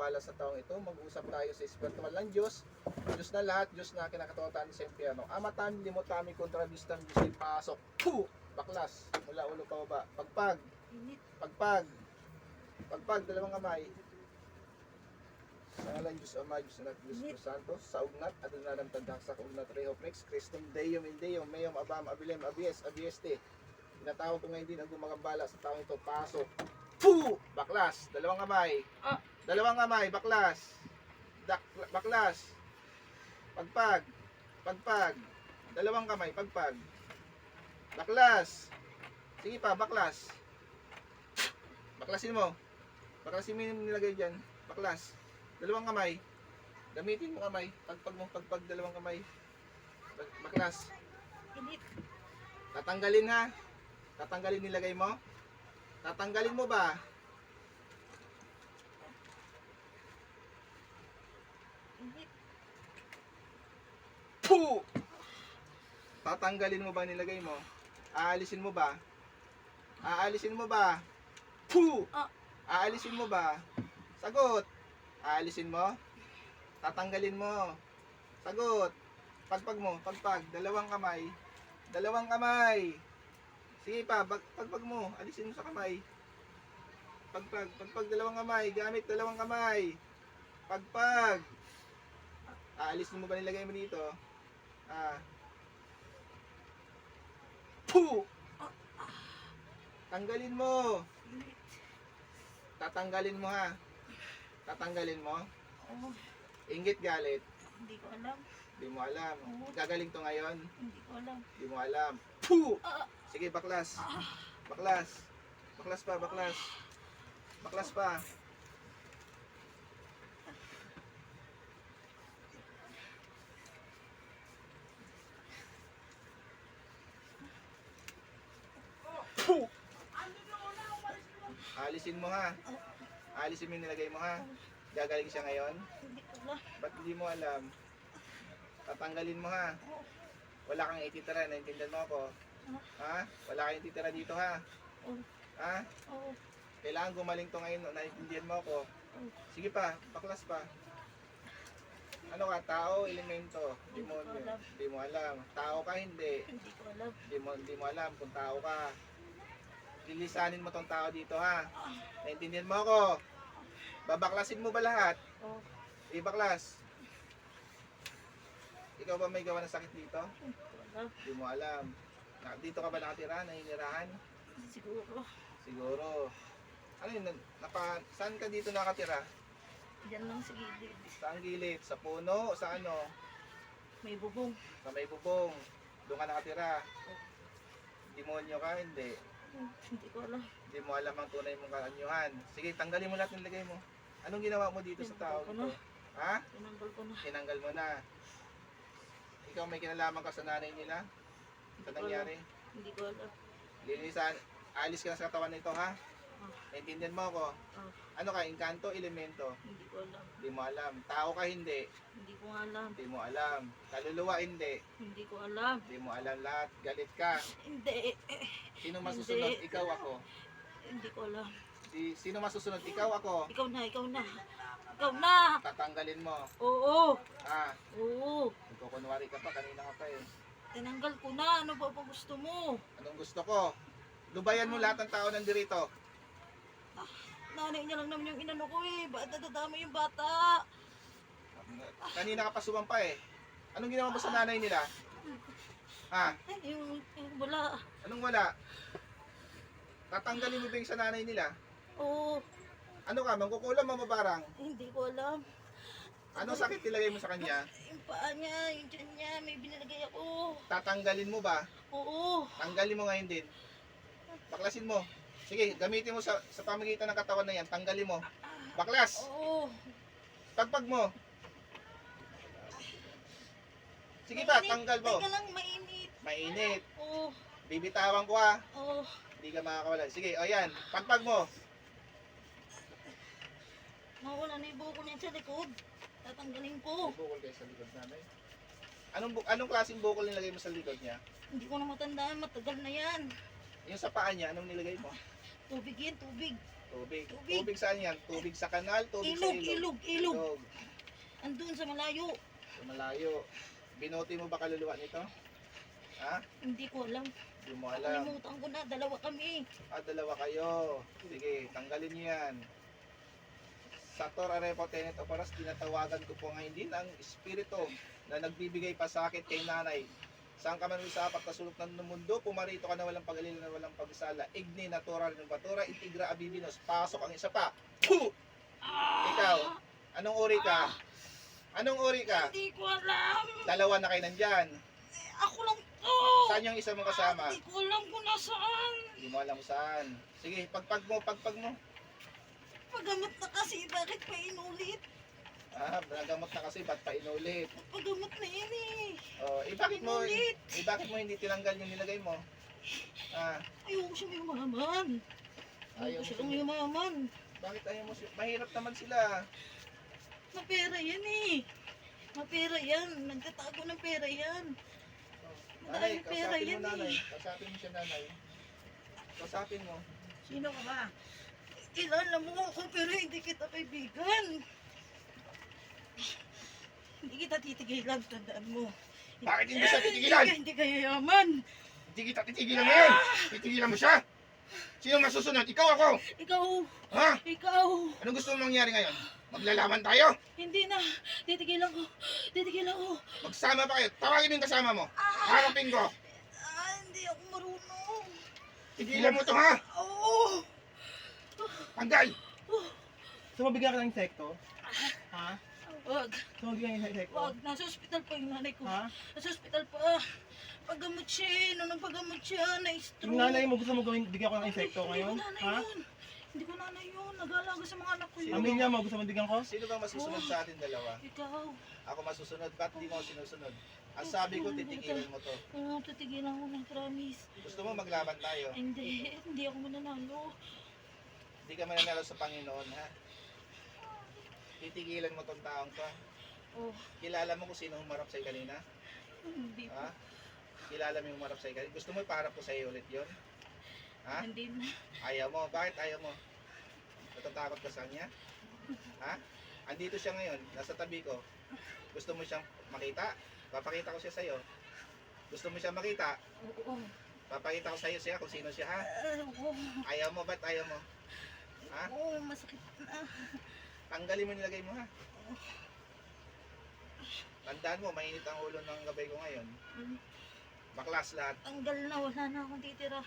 gumagambala sa taong ito. Mag-usap tayo sa espiritual ng Diyos. Diyos na lahat, Diyos na kinakatakutan sa impyerno. Amatan, limotami, kontra bistam, Diyos pasok. Puh! Baklas, mula ulo pa baba. Pagpag, pagpag, pagpag, dalawang kamay. Sa ngalan Diyos Ama, Diyos Anak, Diyos Espiritu Santo, sa ugnat, at unadang tagdaksak, ugnat, rehoprex, Christum Deum in Deum, Meum, Abam, Abilem, Abies, Abieste. Tinatawag ko ngayon din ang gumagambala sa taong ito. Pasok. Puh! Baklas, dalawang kamay. Dalawang kamay, baklas. Baklas. Pagpag, pagpag. Dalawang kamay, pagpag. Baklas. Sige pa, baklas. Baklasin mo. Baklasin mo yung nilagay dyan. Baklas. Dalawang kamay. Gamitin mo kamay. Pagpag mo, pagpag, dalawang kamay. Baklas. Tatanggalin ha. Tatanggalin nilagay mo. Tatanggalin mo ba? Puh! Tatanggalin mo ba nilagay mo? Aalisin mo ba? Aalisin mo ba? Puh! Aalisin mo ba? Sagot! Aalisin mo? Tatanggalin mo? Sagot! Pagpag mo, pagpag, dalawang kamay. Dalawang kamay. Sige pa, pagpag mo, alisin mo sa kamay. Pagpag, pagpag, dalawang kamay, gamit dalawang kamay. Pagpag. Aalisin mo ba nilagay mo dito? Puh! Tanggalin mo. Tatanggalin mo ha. Tatanggalin mo. Inggit, galit. Hindi ko alam. Hindi mo alam. Gagaling to ngayon. Hindi ko alam. Hindi mo alam. Puh! Sige, baklas. Baklas. Baklas pa, baklas. Baklas pa. Puh! Alisin mo ha. Alisin mo yung nilagay mo ha. Gagaling siya ngayon. Hindi ko alam. Ba't hindi mo alam? Tatanggalin mo ha. Wala kang ititira, naintindihan mo ako. Ha? Wala kang ititira dito ha. Ha? Oo. Kailangan gumaling to ngayon, naintindihan mo ako. Sige pa, baklas pa. Ano ka, tao, elemento, demonyo. Hindi mo alam. Tao ka, hindi. Hindi ko alam. Hindi mo alam kung tao ka. Lilisanin mo tong tao dito ha. Naintindihan mo ako. Babaklasin mo ba lahat? Oo. Ibaklas. Ikaw ba may gawa ng sakit dito? Hindi ko alam. Hindi mo alam. Dito ka ba nakatira? Naninirahan? Siguro. Siguro. Ano yun? Saan ka dito nakatira? Diyan lang sa gilid. Saan gilid? Sa puno? Sa ano? May bubong. Sa may bubong. Doon ka nakatira. Demonyo ka? Hindi. Hindi ko alam. Hindi mo alam ang tunay mong kaanyuhan. Sige, tanggalin mo lahat ng lagay mo. Anong ginawa mo dito sa tao ito? Ha? Tinanggal ko na. Tinanggal mo na. Ikaw may kinalaman ka sa nanay nila? Sa nangyari? Hindi ko alam. Linisan, alis ka na sa katawan nito ha? Naintindihan mo ako? Ano ka, engkanto, elemento? Hindi ko alam. Hindi mo alam. Tao ka, hindi. Hindi ko alam. Hindi mo alam. Kaluluwa, hindi. Hindi ko alam. Hindi mo alam lahat. Galit ka. Hindi. Sino masusunod? Hindi. Ikaw ako. Hindi ko alam. Sino masusunod? Ikaw ako. Ikaw na, ikaw na. Ikaw na. Tatanggalin mo. Oo. Oo. Nagkukunwari ka pa. Kanina ka pa eh. Tinanggal ko na. Ano ba gusto mo? Anong gusto ko? Lubayan mo lahat ng tao nandirito. Nanay niya lang naman yung inano ko eh. Bakit nadadama yung bata? Kanina ka pa sumampa eh. Anong ginawa mo sa nanay nila? Ha? Yung wala. Anong wala? Tatanggalin mo ba yung sa nanay nila? Oo. Ano ka? Mangkukulam mo mabarang? Hindi ko alam. Anong sakit nilagay mo sa kanya? Yung paa niya, yung tiyan niya, may binalagay ako. Tatanggalin mo ba? Oo. Tanggalin mo ngayon din. Baklasin mo. Sige, gamitin mo sa pamagitan ng katawan na yan. Tanggalin mo. Baklas! Oo. Pagpag mo. Sige pa, tanggal mo. Teka lang, mainit. Mainit. Oo. Bibitawan ko ha. Oo. Hindi ka makakawala. Sige, o yan. Pagpag mo. Mawala na yung buko niya sa likod. Tatanggalin ko. May bukol kayo sa likod namin. Anong klaseng bukol nilagay mo sa likod niya? Hindi ko na matandaan, matagal na yan. Yung sa paa niya, anong nilagay mo? Tubig yan, tubig. Tubig. Tubig. Tubig saan yan? Tubig sa kanal, tubig sa ilog. Ilog. Andun sa malayo. Sa malayo. Binuti mo ba kaluluwa nito? Ha? Hindi ko alam. Hindi mo alam. Kalimutan ko na, dalawa kami. Dalawa kayo. Sige, tanggalin niyo yan. Sa Tor Arepo Tenet Operas, tinatawagan ko po ngayon din ang espiritu na nagbibigay pa sa akin kay nanay. Saan ka man sa apat na sulok ng mundo, pumarito ka na walang pag-alila na walang pagsala. Igni, natural ng batura, integra, abibinos. Pasok ang isa pa. Puh! Ikaw, anong uri ka? Anong uri ka? Hindi ko alam. Dalawa na kayo nandyan. Ako lang to. Saan yung isa mong kasama? Hindi ko alam kung nasaan. Hindi mo alam saan. Sige, pagpag mo. Pagamot na kasi, bakit pa inulit? Nagamot na kasi, ba't pa inulit? Pagamot na yan eh. Bakit mo, Inulit. bakit mo hindi tinanggal yung nilagay mo? Ayoko siya may umaman. Ayaw mo Ayoko siya siya- may umaman. Bakit ayaw mo siya? Mahirap naman sila. Mapera yan eh. Mapera yan. Nagtatago ng pera yan. Nanay, Maraming pera kausapin mo yan nanay. eh. Kausapin mo siya nanay. Kausapin mo. Sino ka ba? Kilala mo ako pero hindi kita kaibigan. Hindi kita titigilan, tandaan mo. Bakit hindi siya titigilan? Hindi ka yayaman. Hindi kita titigilan ngayon. Titigilan mo siya. Sino masusunod? Ikaw ako. Ikaw, Ha? ikaw. Anong gusto mong mangyari ngayon? Maglalaban tayo? Hindi na. Titigilan ko. Titigilan ko. Magsama pa kayo. Tawagin mo yung kasama mo. Harapin ko. Hindi ako marunong. Tigilan mo to ha. Oo. Tanggal. So, mabigyan ka ng insekto? Ha? Wag. So, mabigyan ka ng insekto? Wag. Nasa ospital pa yung nanay ko. Ha? Nasa ospital pa. Paggamot siya eh. Nung paggamot siya, na-stroke. Yung nanay mo, gusto mo gawin, bigyan ko ng insekto ngayon? Hindi ko nanay Ha? yun. Hindi ko nanay yun. Nag-aalaga sa mga anak ko yun. Pamilya mo, gusto mo bigyan ko? Sino bang masusunod sa atin dalawa? Ikaw. Ako masusunod. Ba't di mo ako sinusunod? Ang sabi ko, titigilan mo to. Oo, titigilan ko ng promise. Gusto mo maglaban tayo? Hindi ako mananalo. Hindi ka mananalo sa Panginoon, ha? Titigilan mo tong taong to. Oh, Kilala mo kung sino humarap sa'yo kanina? hindi Ha? Kilala mo yung humarap sa'yo kanina? Gusto mo iparap ko sa'yo ulit yun? Ha? Hindi na. Ayaw mo. Bakit ayaw mo? Natatakot ka sa kanya? Ha? Andito siya ngayon. Nasa tabi ko. Gusto mo siyang makita? Papakita ko siya sa'yo. Gusto mo siyang makita? Oo. Papakita ko sa'yo siya kung sino siya, ha? Oo. Ayaw mo. Ba't ayaw mo? Ha? Oo, masakit na. Tanggalin mo nilagay mo, ha? Tandaan mo, mainit ang ulo ng gabay ko ngayon. Baklas lahat. Tanggal na, wala na akong titira.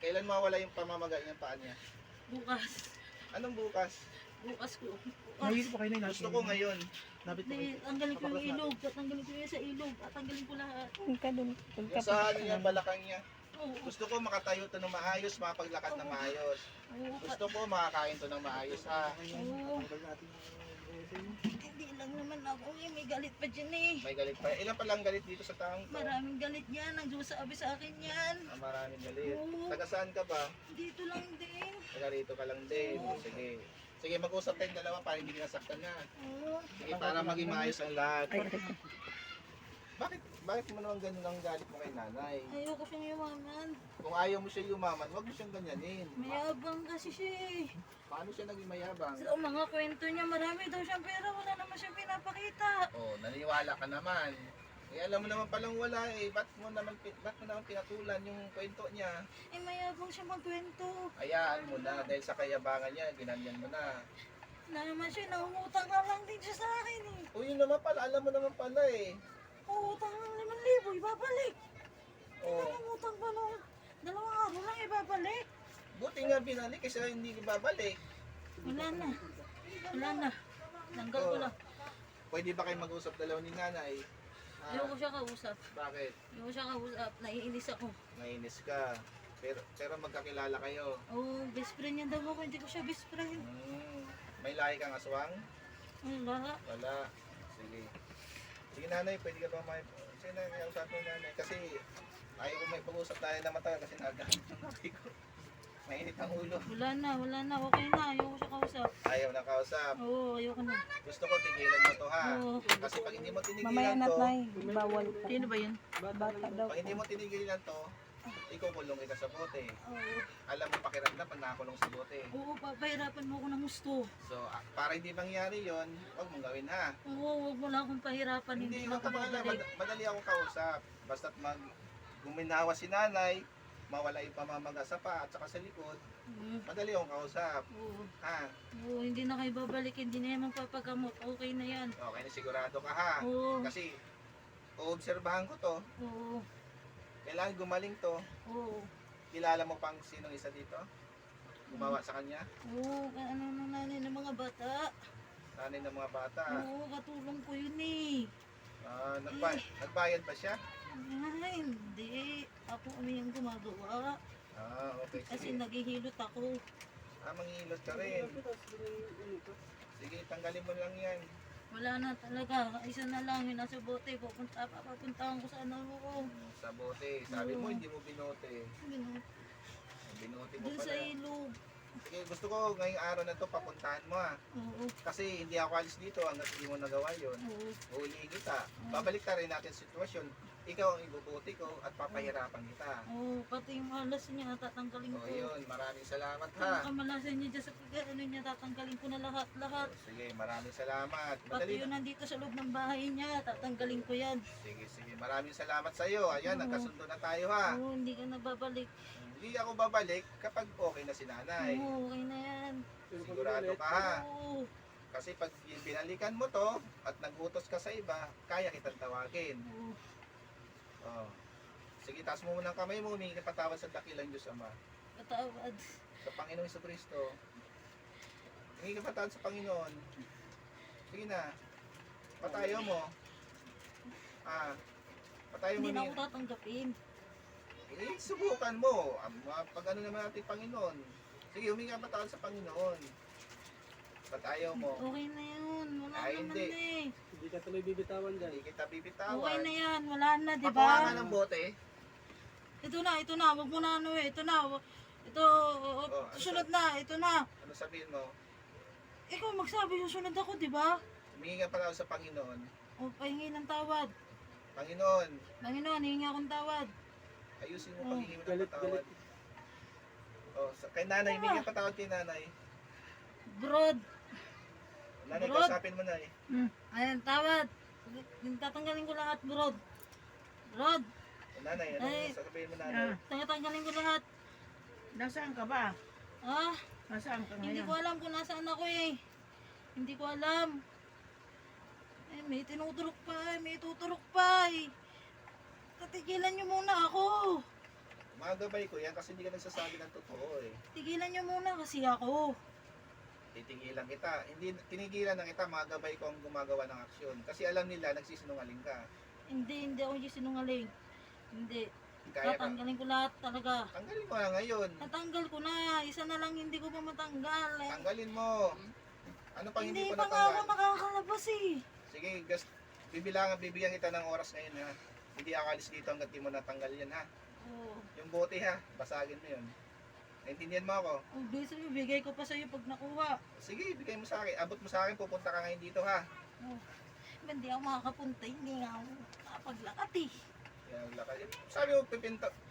Kailan mawala yung pamamaga ng paa niya? Bukas. Anong bukas? Bukas ko. Bukas. Nahihirap pa kayo na Gusto ko ngayon. Lapit pa Hindi, kayo. tanggalin ko yung ilog. Tatanggalin ko yung sa ilog. Tatanggalin ko lahat. Yung sa ano niya, balakang niya. Oo. Gusto ko makatayo to ng maayos, makapaglakad ng maayos. Oo. Gusto ko makakain to ng maayos, ha? Oo. Hindi lang naman ako eh. May galit pa dyan eh. May galit pa. Ilan pa lang galit dito sa taong to? Maraming galit yan. Ang Diyos sabi sa akin yan. Maraming galit. Oo. Taga saan ka ba? Dito lang din. Taga rito ka lang din. Sige. Sige, mag-usap tayong dalawa para hindi ka nasaktan na. Oo. Sige, para maging maayos ang lahat. Bakit mo naman ganun ang galit mo kay nanay? Ayoko siyang yumaman. Kung ayaw mo siya yumaman, wag mo siyang ganyanin. Mayabang kasi siya eh. Paano siya naging mayabang? Sa mga kwento niya, marami daw siyang pera. Wala naman siyang pinapakita. Oh, naniniwala ka naman. Eh, alam mo naman palang wala eh. Ba't mo naman pinatulan yung kwento niya? Eh, mayabang siya magkwento. Hayaan mo na. Dahil sa kayabangan niya, ginanyan mo na. Na naman siya, nangungutang ka lang din siya sa akin eh. O yun naman pala, alam mo naman pala eh. Utang ng 5,000, ibabalik. Oh, Nangungutang pa nung 2 araw lang, ibabalik. buti nga binalik kasi hindi ibabalik. Wala na. Wala na. Tanggal ko na. Pwede ba kayo mag-usap dalaw ni nanay? Ayoko siya kausap. Bakit? Ayoko siya kausap. Naiinis ako. Nainis ka. Pero magkakilala kayo. Oh, best friend niya daw ako. Hindi ko siya best friend. May lahi kang aswang? Wala. Wala. Sige. Sige nanay, pwede ka ba sige nanay, usapin mo nanay. Kasi ayaw ko may pag-usap tayo na matagal kasi nagalit yung nanay ko. Mainit ang ulo. Wala na. Okay na. Ayoko siya kausap. Ayaw na kausap. Oo, ayoko na. Gusto ko tigilan mo to ha. Oo. Kasi pag hindi mo Mamaya tinigilan na to, tay, bawal po. Sino ba yun? Bata daw. pag hindi mo tinigilan to, ikukulong kita sa bote. Oo. Alam mo pakiramdam pag nakakulong sa bote. Oo, papahirapan mo ako ng gusto. So, para hindi mangyari yon, huwag mong gawin ha. Oo, wag mo na akong pahirapan. Hindi na Huwag ako ka magalala. babalik. Madali akong kausap. Basta't guminawa si nanay, mawala yung pamamaga sa paa at saka sa likod, madali akong kausap. Oo. Ha? Oo, hindi na kayo babalik. Hindi na yan magpapagamot. Okay na yan. Okay, na sigurado ka ha. Oo. Kasi, oobserbahan ko to. Oo. Kailangan gumaling to. Oo. Kilala mo pang sinong isa dito? Gumawa sa kanya? Oo, ano na nanay ng mga bata. Nanay ng mga bata. Oo, katulong ko yun eh. Nagbayad ba siya? Ay, hindi. Ako yung gumagawa. Okay, Kasi sige. naghihilot ako. Mangilot ka rin. Sige, tanggalin mo lang yan. Wala na talaga. Isa na lang yung nasa bote. Papuntahan ko sa ano ko. Sa bote. Sabi mo, Oo. hindi mo binote. Binote mo Doon sa pala. ilog. Sige, gusto ko ngayong araw na to papuntahan mo ha. Oo. Kasi hindi ako alis dito hanggang hindi mo nagawa yun. Oo. Uhulihin kita. Babalik ta rin natin sitwasyon. Ikaw ang ibubuti ko at papahirapan kita. Oo, pati yung malas niya, tatanggalin O ko. yun, maraming salamat Yung ha. kamalasan niya dyan sa ano niya, tatanggalin ko na lahat. Sige, maraming salamat. Pati Madali yung nandito sa loob ng bahay niya, tatanggalin ko yan. Sige, maraming salamat sa iyo. Ayan, Oo. nagkasundo na tayo ha. Oo, hindi ka na babalik. Hindi ako babalik kapag okay na si nanay. Oo, okay na yan. Sigurado ka ha. Oo. Kasi pag binalikan mo to at nagutos ka sa iba, kaya kitang tawagin. Oo. Oh. Sige, taas mo muna ang kamay mo, humingi ka patawad sa dakilang Diyos Ama. Patawad. Sa Panginoong Jesucristo. Humingi ka patawad sa Panginoon. Sige na. Patayo mo. Patayo mo Hindi na ako niya. tatanggapin. Subukan mo. Pag ano naman natin Panginoon. Sige, humingi ka patawad sa Panginoon. Patayo mo. Okay na yun. Wala Ay, naman hindi. na eh. Hindi ka tuloy bibitawan dyan. Hindi kita Okay bibitawan. na yan. Wala na, di Pakuha ba? nga ng bote. Ito na. Huwag mo na ano eh. Ito na. Ito, ano sunod na. Ito na. Ano sabihin mo? Ikaw magsabi yung sunod ako, di ba? Humingi ka patawad sa Panginoon. O, pahingi ng tawad. Panginoon, Panginoon, hingi akong tawad. ayusin mo Oh. paghingi mo ng Galit, patawad. Kay nanay, humingi ka patawad kay nanay. Brod. Nanay, Brod. kausapin mo na eh. Ayan, tawad. Tatanggalin ko lahat, Brod. Brod. Nanay, ano Ay. sasabihin mo nanay? Tatanggalin ko lahat. Nasaan ka ba? Ah, Nasaan ka hindi ngayon? ko alam kung nasaan ako eh. Hindi ko alam. May tinuturok pa, may tuturok pa eh. Tatigilan niyo muna ako. Mga gabay ko yan kasi hindi ka nagsasabi ng totoo eh. Tigilan niyo muna kasi ako. Titigilan kita. Hindi tinigilan na kita, mga gabay ko ang gumagawa ng aksyon. Kasi alam nila, nagsisinungaling ka. Hindi ako yung sinungaling. Hindi. Kaya ka. Tatanggalin ko lahat talaga. Tanggalin mo na ngayon. Natanggal ko na. Isa na lang hindi ko pa matanggal. Eh. Tanggalin mo. Ano pang hindi, Hindi pa pa nga ako natanggal? nakakalabas eh. Sige, bibigyan kita ng oras ngayon ha. Hindi ako alis dito hanggat di mo natanggal yan ha. Oo. Yung bote ha, basagin mo yun. Naintindihan mo ako? Oh, bisa bigay ko pa sa'yo pag nakuha. Sige, bigay mo sa akin. Abot mo sa akin, pupunta ka ngayon dito ha. Oh. Hindi ako makakapunta. Hindi nga ako nakapaglakad eh. Yan, lakad. Sabi mo,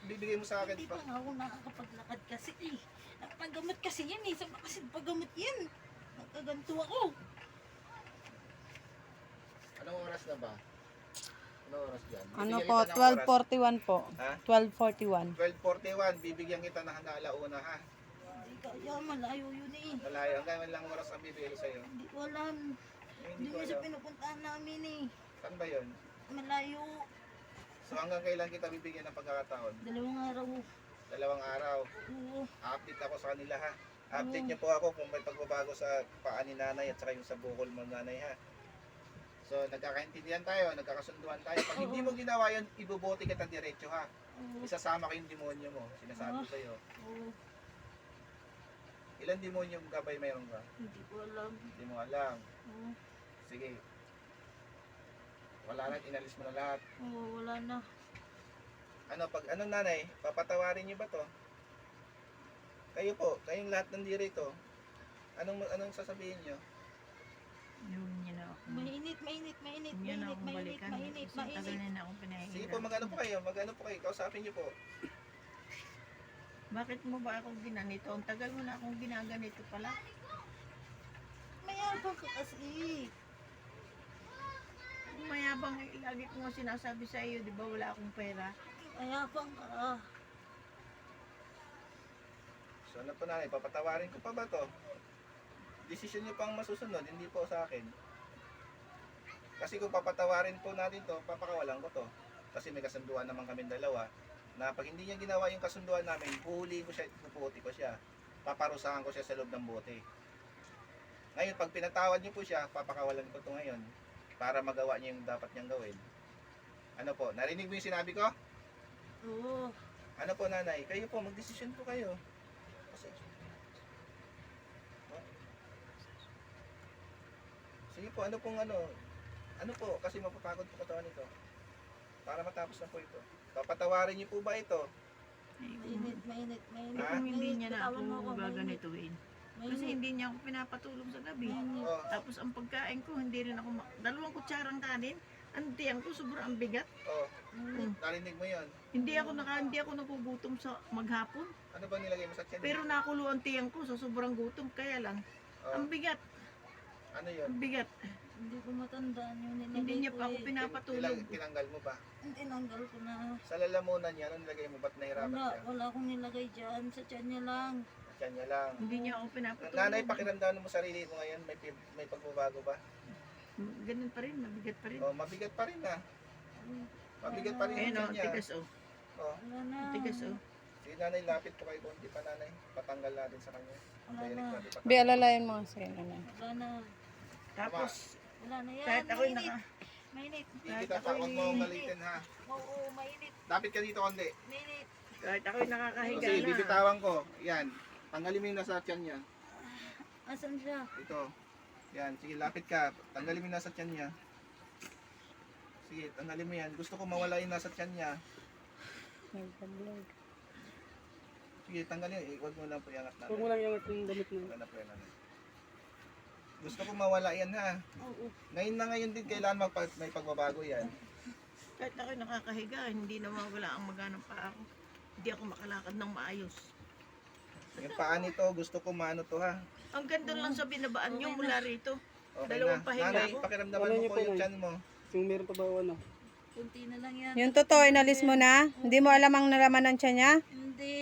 bibigay mo sa akin. Hindi pa nga ako nakakapaglakad kasi eh. Paggamot kasi yan eh. Sama kasi paggamot yan. Nagkaganto ako. Anong oras na ba? Anong oras dyan? Ano Bibigyan po, kita ng oras. 12:41 po. Ha? 12:41. 12:41, bibigyan kita ng hanggang alauna ha. Hindi kaya, malayo yun eh. Malayo, hanggang man lang oras ang bibigay ko sa'yo. Hindi ko alam. Hindi Hindi ko mo siya alam. pinupuntahan namin eh. Saan ba yun? Malayo. So hanggang kailan kita bibigyan ng pagkakataon? 2 araw. 2 araw. Oo. Update ako sa kanila ha. Update Oo. niyo po ako kung may pagbabago sa paa ni nanay at saka yung sa bukol mo nanay ha. So nagkakaintindihan tayo, nagkakasunduan tayo. Pag hindi mo ginawa yun, ibobote kita diretso ha. Oo. Isasama ko yung demonyo mo, sinasabi ko sa'yo. Oo. Ilan demonyo gabay mayroon ka? Hindi ko alam. Hindi mo alam. Oo. Sige. Wala na, inalis mo na lahat. Oo, wala na. Anong nanay, papatawarin niyo ba to? Kayo po, kayong lahat nandito. Anong sasabihin niyo? Yung yun na ako. Mainit. Yun na akong balikan. Tagal na akong Sige po, pinahihirap. magano po kayo, kausapin niyo po. Bakit mo ba ako ginanito? Ang tagal mo na akong ginaganito pala. Mayabang ka kasi. Kung mayabang, lagi ko nga sinasabi sa iyo, di ba wala akong pera? Mayabang ka. So ano po nanay, papatawarin ko pa ba to? Desisyon niyo pang masusunod, hindi po sa akin. Kasi kung papatawarin po natin to, papakawalan ko to. Kasi may kasunduan naman kami dalawa, na pag hindi niya ginawa yung kasunduan namin, huhulihin ko siya, puputi ko siya. Paparusahan ko siya sa loob ng bote. Ngayon, pag pinatawad niyo po siya, papakawalan ko to ngayon. Para magawa niya yung dapat niyang gawin. Ano po, narinig mo yung sinabi ko? Oo. Ano po nanay, kayo po, magdesisyon po kayo. Kasi, sige po, ano pong ano po, kasi mapapagod po katawan nito. Para matapos na po ito. Papatawarin niyo po ba ito? Mainit, mainit, mainit. Ah? Kung hindi niya na Bitawan mo ako mainit. gaganituin. Kasi Mainit. hindi niya ako pinapatulog sa gabi. Mainit. Oh, Tapos ang pagkain ko, hindi rin ako, dalawang kutsarang kanin, ang tiyang ko sobrang bigat. oh, Mainit. narinig mo yon. Hindi ako nagugutom sa maghapon. Ano ba nilagay mo sa tiyan? Pero nakulo ang tiyang ko sa sobrang gutom. Kaya lang, Oh, ang bigat, ano yun? ang bigat. Hindi ko matandaan yung nilagay Hindi niya ko pa ako eh. pinapatulog. Tinanggal mo ba? Tinanggal ko na. Sa lalamunan niya, ano nilagay mo? Ba't nahirapan Wala, siya? wala akong nilagay dyan. Sa tiyan niya lang. Tiyan niya lang. Hindi niya ako pinapatulog. Nanay, pakiramdaman mo sarili mo ngayon, may pagbabago ba? Ganun pa rin, mabigat pa rin. Oh, mabigat pa rin na. Mabigat pa rin Ayun yung o, tiyan niya. tigas o. Oh, Wala na. Tigas o. sige nanay, lapit po kayo konti pa nanay. Patanggal natin sa kanya. Wala Direct na. natin patanggal. Bi, alalayan mo kasi ano. Wala na. Tapos, Wala na yan. kahit ako'y mainit. naka... Mainit. Hindi kita pa, huwag mo akong galitin ha. Oo, mainit. Lapit ka dito konti. Mainit. Kahit ako'y nakakahiga Sige, na. bibitawan ko. Yan. Tanggalin mo yung nasa tiyan niya. Asan siya? Ito. Yan, sige, lapit ka. Tanggalin mo yung nasa tiyan niya. Sige, tanggalin mo yan. Gusto ko mawala yung nasa tiyan niya. Nagpa-vlog. Sige, tanggalin. Huwag mo lang po iangat na. Huwag mo lang iangat yung damit mo. Wala na po yan. Gusto ko mawala yan ha. Oo. Ngayon na ngayon din kailangan may pagbabago yan. Kahit ako'y nakakahiga, hindi na mawala ang maganang paa ko. Hindi ako makalakad ng maayos. Yung paa nito, gusto ko maano to ha. Ang ganda lang sa binabaan niyo mula rito. Okay Dalawang na. pahinga Nanay, ako. pakiramdaman Wala mo niyo po po, yung Nay. tiyan mo. Yung meron pa ba ano? Kunti na lang yan. Yung totoo, inalis mo na? Hindi mo alam ang nalaman ng tiyan niya? Hindi.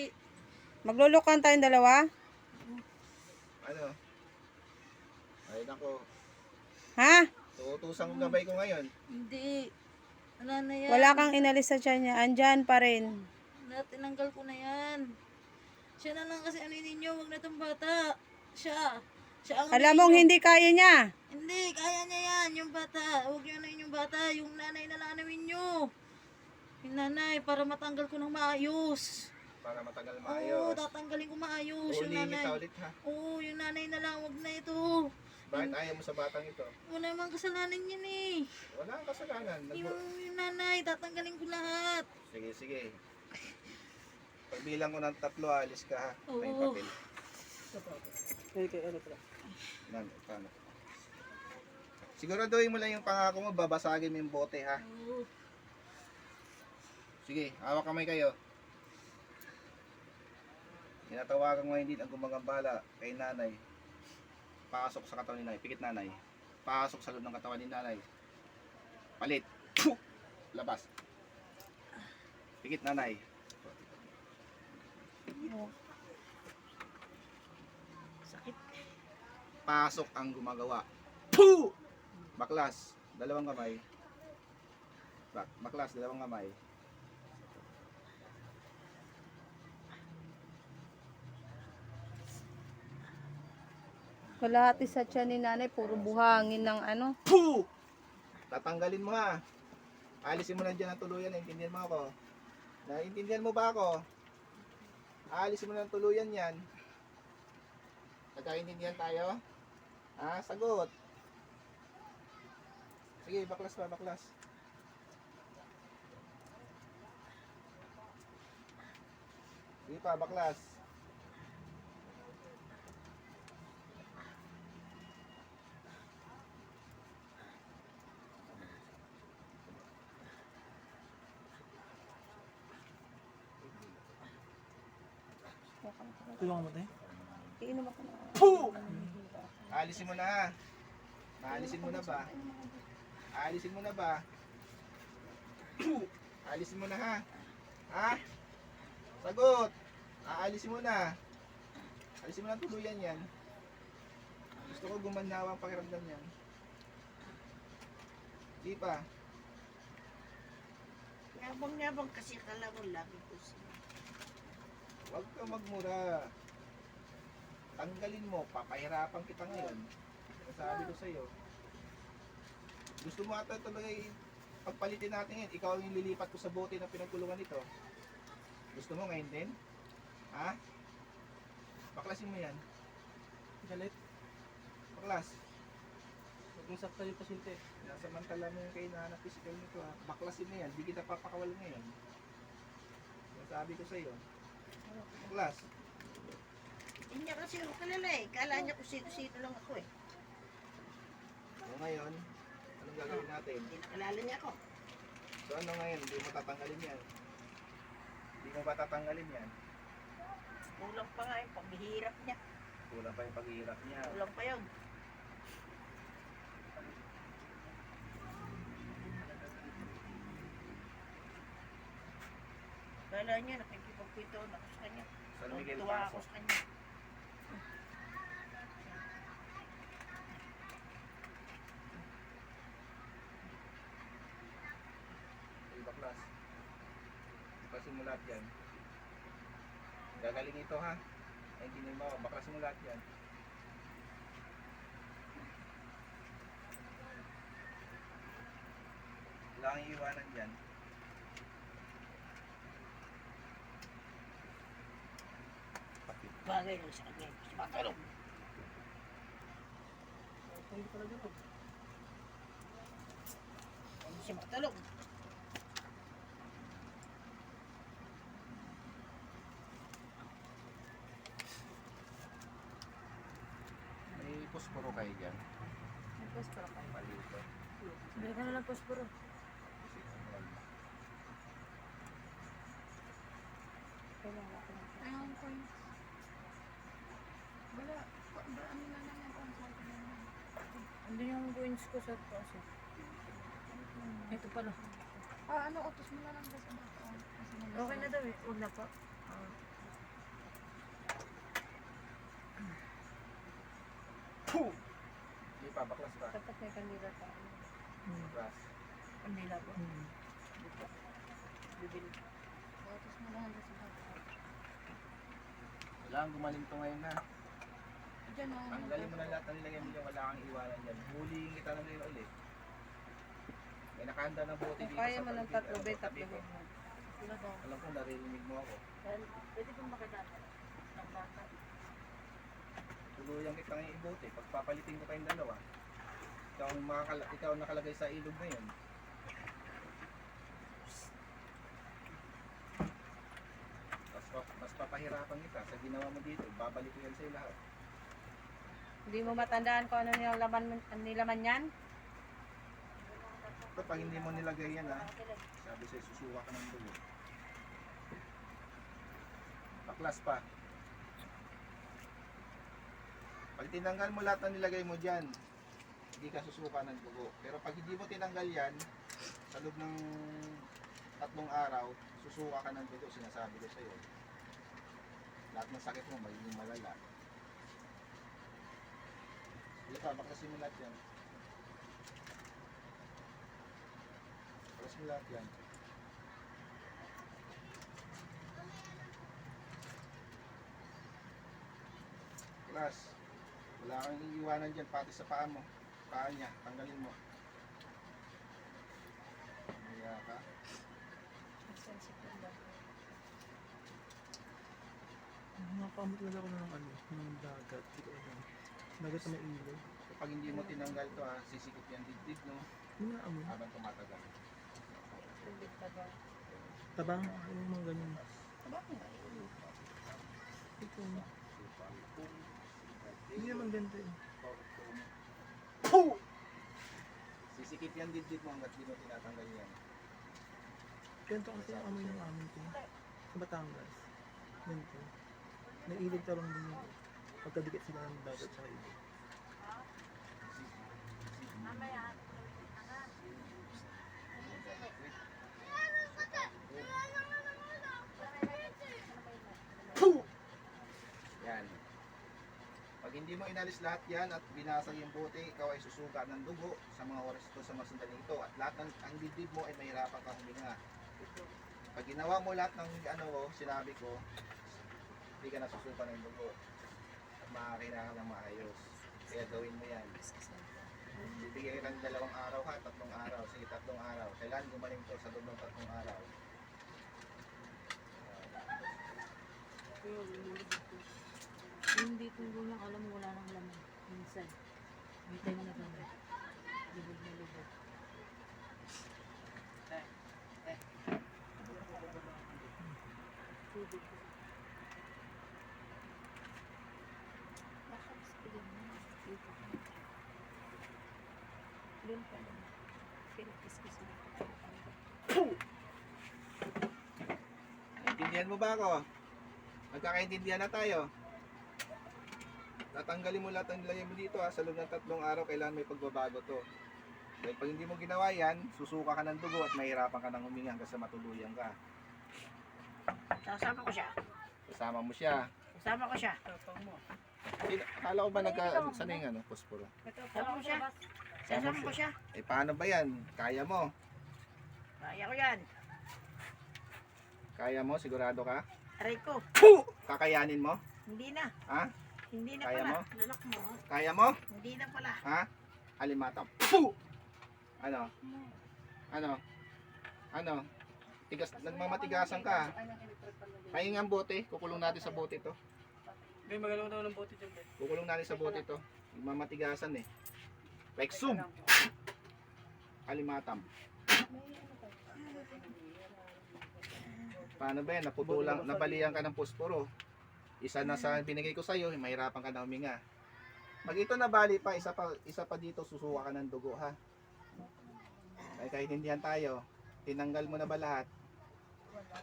Maglulukan tayong dalawa? Ano? Ay nako. Ha? Tuutusang gabay ko ngayon. Hindi. Wala na yan. Wala kang inalis sa tiyan niya. Andyan pa rin. Wala, tinanggal ko na yan. Siya na lang kasi ano ninyo. Huwag na itong bata. Siya. Siya ang Alam mong hindi kaya niya. Hindi, kaya niya yan. Yung bata. Huwag yun na yung bata. Yung nanay na lang anawin nyo. Yung nanay, para matanggal ko ng maayos. Para matagal Oo, maayos. tatanggalin ko maayos. Yung Ulihin nanay. kita ulit ha. Oo, yung nanay na lang. Huwag na ito. Bakit ayaw mo sa batang ito? Wala namang kasalanan yan eh. Wala kang kasalanan. Yung nanay, tatanggalin ko lahat. Sige, sige. Pagbilang ko ng 3, alis ka ha. May Oo. papel. Ay, kay ano pala. Nan, paano? Siguraduhin mo lang yung pangako mo, babasagin mo yung bote ha. Oo. Sige, hawak kamay kayo. Tinatawagan mo hindi ang gumagambala kay nanay. Pasok sa katawan ni nanay. Pikit nanay. Pasok sa loob ng katawan ni nanay. Palit. Puh! Labas. Pikit nanay. Sakit. Pasok ang gumagawa. Puh! Baklas. Dalawang kamay. Baklas. Dalawang kamay. Kalahati sa tiyan ni nanay, puro buhangin ng ano. Puh! Tatanggalin mo ha. Alisin mo na dyan ang tuluyan. Naintindihan mo ako. Naintindihan mo ba ako? Alisin mo na ang tuluyan yan. Nagkaintindihan tayo? Ah, sagot. Sige, baklas pa, baklas. Sige pa, baklas. Tulungan mo tayo. Iinom ako na. Aalisin mo na ha. Aalisin mo na ba? Aalisin mo na ba? Aalisin mo na ha. Ha? Sagot. Aalisin mo na. Alisin mo na tuluyan yan. Gusto ko gumanawa ang pakiramdam yan. Di pa. Yabang-yabang kasi akala mo lagi ko siya. Huwag kang magmura. Tanggalin mo. Papahirapan kita ngayon. Sabi ko sa'yo. Gusto mo ata talaga pagpalitin natin yan. Ikaw yung lilipat ko sa bote na pinagkulungan nito. Gusto mo ngayon din? Ha? Baklasin mo yan. Galit. Baklas. Huwag mong sakta yung pasyente. Nasamantala mo yung kailangan na physical nito ha. Baklasin mo yan. Di kita papakawal ngayon. Yung sabi ko sa'yo. Baklas. Hindi niya kasi ako kilala eh. Kala niya kung sino-sino lang ako eh. O ngayon, anong gagawin natin? Hindi nakalala niya ako. So ano ngayon? Hindi mo tatanggalin yan. Hindi mo ba tatanggalin yan? Kulang pa nga yung paghihirap niya. Kulang pa yung paghihirap niya. Kulang pa yun. Kala niya nakikipagkwento na ako sa kanya. San Miguel Tuwa Paso. ako sa kanya. Ay, baklas. Baklasin mo lahat yan. Gagaling ito ha. Ay, hindi mo baklasin mo lahat yan. Wala kang iiwanan dyan. Bagay lang sa kanya. Si Matalong. Hindi pala gano'n. Si Matalong. May posporo kayo dyan. Posporo ka. Malito. Hindi ka na lang posporo. Kailangan ako ng Ayun ko yun. Wala. Ano na lang yung consult na lang. Hindi yung coins ko sa taas. Ito pala. Ano, utos mo na lang ba sa bata? Kasi Okay na daw eh. Huwag na pa. Hindi pa, baklas pa. Dapat may kanila pa. Baklas. Kanila pa. Bibili. Utos mo na lang ba sa bata? Kailangan gumaling to ngayon na. Diyan na. Tanggalin mo na lahat ng nilagay mo dyan. Wala kang iwanan dyan. Huliin kita na ngayon ulit. May nakahanda na bote Kung dito kaya sa mo ng paligid. tatlo, Ano, be, tabi tatlo ko. mo. Wala daw. Alam ko naririnig mo ako. Pwede kong makilala ng bata. Tuluyan kita ngayon ibote. Pagpapalitin ko kayong dalawa. Ikaw ang nakalagay sa ilog na yun. Mas papahirapan kita sa ginawa mo dito. Babalik ko yan sa'yo lahat. Hindi mo matandaan kung ano nilaman yan? Pero pag hindi mo nilagay yan ha, sabi sa'yo susuwa ka ng dugo. Baklas pa. Pag tinanggal mo lahat ng nilagay mo dyan, hindi ka susuka ng dugo. Pero pag hindi mo tinanggal yan, sa loob ng 3 araw, susuka ka ng dugo, sinasabi ko sa'yo. Lahat ng sakit mo, magiging malala. Hindi pa, baklasin mo lahat yan. Baklasin mo lahat yan. Class, wala kang iiwanan dyan, pati sa paa mo. Paa niya, tanggalin mo. Maya ka. Nakakamot lang ako ng ano, ng dagat. Hindi ko alam. Dagat na may ilog. So, pag hindi mo tinanggal to ha, sisikip yan dibdib no, Hindi na amoy. habang tumatagal. Tabang. Yung mga ganyan. Ito. Hindi naman ganito eh. Sisikip yan dibdib mo hanggat di mo tinatanggal yan. Ganito kasi yung amoy ng amin ko. Sa Batangas. Ganito. Nailig talong din yung pagkadikit sila ng dagat sa ilog. Yan. Pag hindi mo inalis lahat yan at binasag yung bote, ikaw ay susuga ng dugo sa mga oras ito, sa mga sandali ito. At lahat ng ang dibdib mo ay mahirapan kang huminga. Pag ginawa mo lahat ng sinabi ko, hindi ka nasusuka ng dugo. At makakailangan ng maayos. Kaya gawin mo yan. Bibigyan kita ng 2 araw ha, 3 araw. Sige, 3 araw. Kailangan gumaling to sa loob ng 3 araw. Hindi tulo lang, alam mo wala nang laman. Minsan. May time na gano'n. Libog na libog. Tubig. Bakit sila mo? Dito. Doon pa lang. Kinikis-kis mo. Naintindihan mo ba ako? Magkakaintindihan na tayo. Tatanggalin mo lahat ng nilagay mo dito ha. Sa loob ng 3 araw, kailangan may pagbabago to. Dahil pag hindi mo ginawa yan, susuka ka ng dugo at mahirapan ka ng huminga hanggang sa matuluyan ka. Sasama ko siya. Kasama mo siya. Sasama ko siya. Akala ko ba sana yung posporo? Sasama ko siya. Sasama ko siya. Eh paano ba yan? Kaya mo? Kaya ko yan. Kaya mo? Sigurado ka? Aray ko. Kakayanin mo? Hindi na. Ha? Hindi na Kaya pala. mo? Lalak mo. Kaya mo? Hindi na pala. Ha? Alimatang. Puh! Ano? Ano? Ano? Tigas, nagmamatigasan ka. Ayun nga ang bote. Kukulong natin sa bote to. May magalaw na ng bote dyan. Kukulong natin sa bote to. Nagmamatigasan eh. Rexum. Alimatam. Paano ba yan? Naputulang, nabalian ka ng posporo. Isa na sa binigay ko sa'yo, mahirapan ka na huminga. Pag ito nabali pa, isa pa dito, susuka ka ng dugo ha. Ay kahit hindihan tayo, tinanggal mo na ba lahat?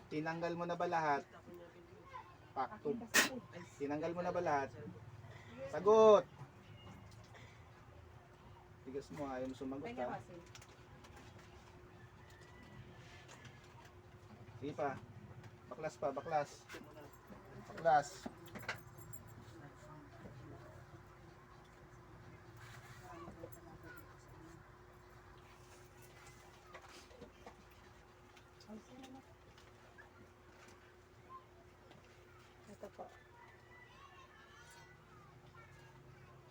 Tinanggal mo na ba lahat? Pakto. Tinanggal mo na ba lahat? Sagot! Tigas mo, ayaw mo sumagot ha. Sige pa. Baklas pa, baklas. Baklas. Ito po.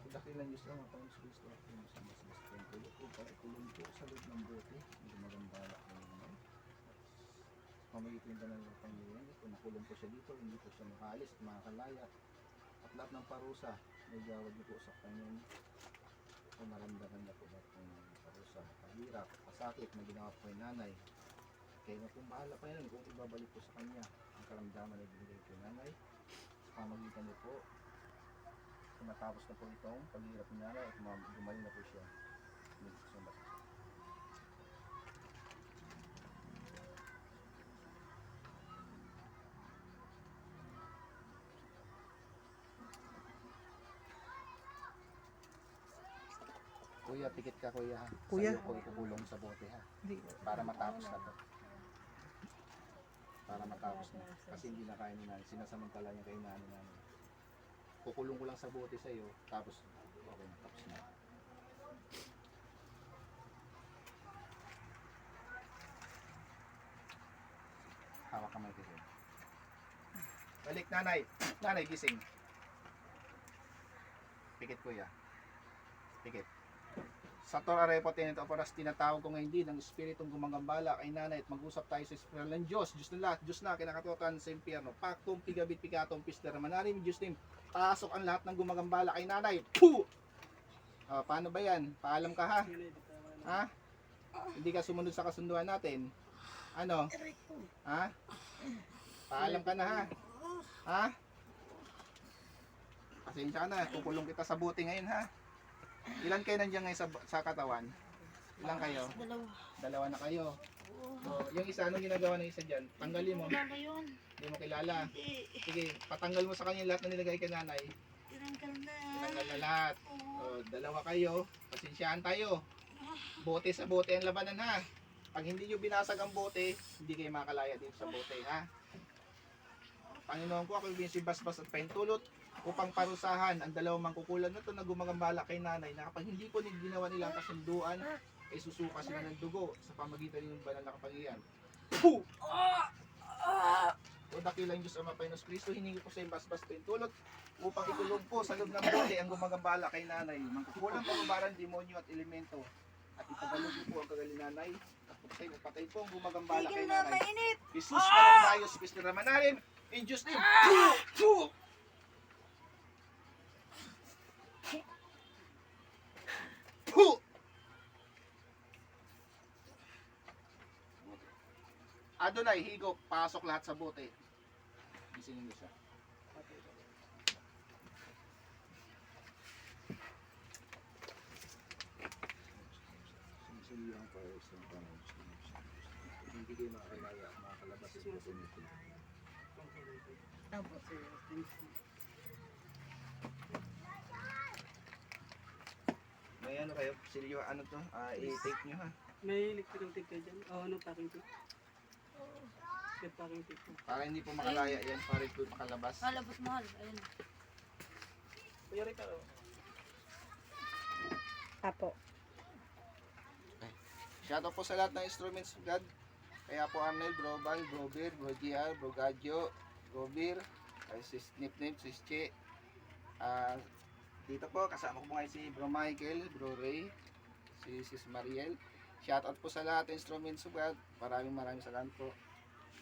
Dakilan Diyos lang, matawag sa Kristo at yung sa mas templo ko para ikulong ko sa loob ng bote. Hindi magambala ko naman. Pamagitin ka ng Panginoon, kung nakulong ko siya dito, hindi ko siya makalis at makakalaya. At lahat ng parusa, may gawad niyo po sa kanyang kung naramdaman niya po lahat ng parusa, pahirap, pasakit na ginawa po kay nanay. Kaya na pong bahala pa yan kung ibabalik po sa kanya ang karamdaman na binigay kay nanay. Sa pamagitan niyo po, kung natapos na po itong paghihirap ni nanay at gumaling na po siya. Hindi po siya basta. Kuya, pikit ka kuya ha. Kuya? Sa'yo ko ikukulong sa bote ha. Hindi. Para matapos na to. Para matapos na. Kasi hindi na kaya ni nanay. Sinasamantala niya kay nanay namin. Kukulong ko lang sa bote sa'yo. Tapos okay na. Tapos na. Hawak kamay ko sa'yo. Balik nanay. Nanay gising. Pikit kuya. Pikit. Sa Torah Repo Tenente Operas, tinatawag ko ngayon din ang Espiritong gumagambala kay nanay at mag-usap tayo sa Espiritu ng Diyos. Diyos na lahat, Diyos na kinakatotohan sa impyerno. Paktum, pigabit, pikatong, pister, manarim, Diyos nim. Pasok ang lahat ng gumagambala kay nanay. Puh! Paano ba yan? Paalam ka ha? Ha? Hindi ka sumunod sa kasunduan natin? Ano? Ha? Paalam ka na ha? Ha? Pasensya ka na, kukulong kita sa buti ngayon ha? Ilan kayo nandiyan ngayon sa katawan? Ilang kayo? Dalawa. Dalawa na kayo. Oo. So, yung isa, anong ginagawa ng isa dyan? Tanggalin mo. Wala ba yun? Hindi mo kilala. Hindi. Sige, patanggal mo sa kanya lahat na nilagay kay nanay. Tinanggal na. Tinanggal na lahat. Oo. O, dalawa kayo. Pasensyahan tayo. Bote sa bote ang labanan ha. Pag hindi nyo binasag ang bote, hindi kayo makalaya dito sa bote ha. Panginoon ko, ako yung si Basbas at Pentulot upang parusahan ang dalawang mangkukulan na ito na gumagambala kay nanay na kapag hindi po ginawa nilang kasunduan, ay susuka sila ng dugo sa pamagitan ng banal na kapangyarihan. Puh! O dakilang Diyos Ama Panginoos Kristo, hiningi ko sa iyo Basbas Pentulot upang ikulong po sa loob ng bote ang gumagambala kay nanay. Mangkukulang pamabaran, demonyo at elemento. At ipagalob niyo po ang kagaling nanay. At patay po ang gumagambala kay Tigil na, nanay. mainit. Jesus Manayos, Kristo Ramanalim, in Diyos name. Puh! Adonai, higop, pasok lahat sa bote. Gisingin mo siya. Sinisilihan pa sa Panginoon. Hindi kayo makakalaya at makakalabas sa bote nito. May ano kayo, silyo, ano to? I-take nyo ha. May electrical tape kayo dyan? Oo, ano, packing tape? May packing tape po. Para hindi po makalaya yan, para ito makalabas. Malabot mahal. Ayun. Mayari ka, oh. Apo. Shoutout po sa lahat ng instruments of God. Kaya po Arnel, Bro Val, Bro Bir, Bro GR, Bro Gadyo, Bro Bir, ay si Snip Nip, si Che. Dito po, kasama ko po ngayon si Bro Michael, Bro Ray, si Sis Mariel. Shoutout po sa lahat ng instruments of God. Maraming salamat po.